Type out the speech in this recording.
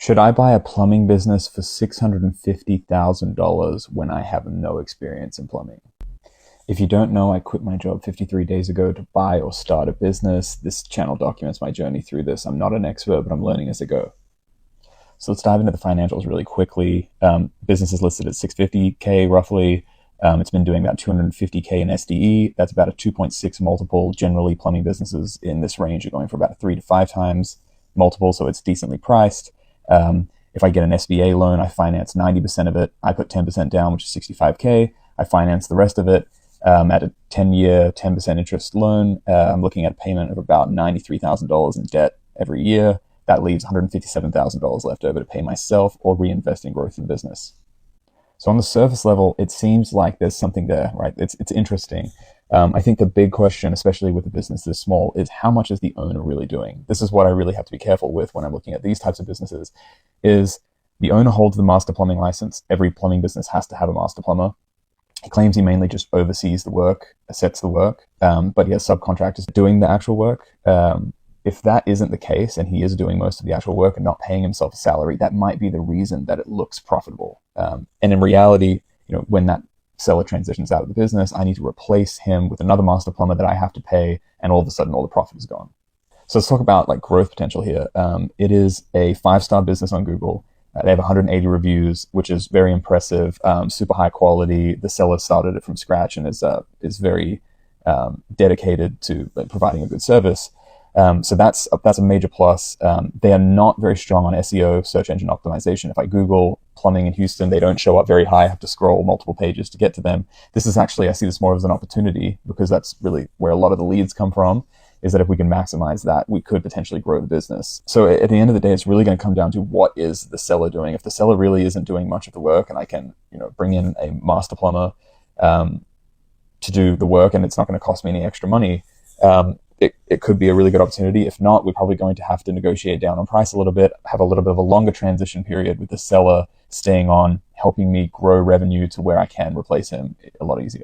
Should I buy a plumbing business for $650,000 when I have no experience in plumbing? If you don't know, I quit my job 53 days ago to buy or start a business. This channel documents my journey through this. I'm not an expert, but I'm learning as I go. So let's dive into the financials really quickly. Business is listed at 650K roughly. It's been doing about 250K in SDE. That's about a 2.6 multiple. Generally, plumbing businesses in this range are going for about a 3 to 5 times multiple, so it's decently priced. If I get an SBA loan, I finance 90% of it. I put 10% down, which is 65K. I finance the rest of it at a 10-year, 10% interest loan. I'm looking at a payment of about $93,000 in debt every year. That leaves $157,000 left over to pay myself or reinvest in growth in the business. So on the surface level, it seems like there's something there, right? It's interesting. I think the big question, especially with a business this small, is how much is the owner really doing? This is what I really have to be careful with when I'm looking at these types of businesses, is the owner holds the master plumbing license. Every plumbing business has to have a master plumber. He claims he mainly just oversees the work, sets the work, but he has subcontractors doing the actual work. If that isn't the case and he is doing most of the actual work and not paying himself a salary, that might be the reason that it looks profitable. And in reality, when that seller transitions out of the business, I need to replace him with another master plumber that I have to pay, and all of a sudden all the profit is gone. So let's talk about growth potential here. It is a 5-star business on Google. They have 180 reviews, which is very impressive, super high quality. The seller started it from scratch and is very dedicated to providing a good service. So that's a major plus. They are not very strong on SEO, search engine optimization. If I Google plumbing in Houston, they don't show up very high. I have to scroll multiple pages to get to them. This is actually, I see this more as an opportunity, because that's really where a lot of the leads come from, is that if we can maximize that, we could potentially grow the business. So at the end of the day, it's really going to come down to what is the seller doing. If the seller really isn't doing much of the work and I can bring in a master plumber to do the work and it's not going to cost me any extra money, it could be a really good opportunity. If not, we're probably going to have to negotiate down on price a little bit, have a little bit of a longer transition period with the seller staying on, helping me grow revenue to where I can replace him a lot easier.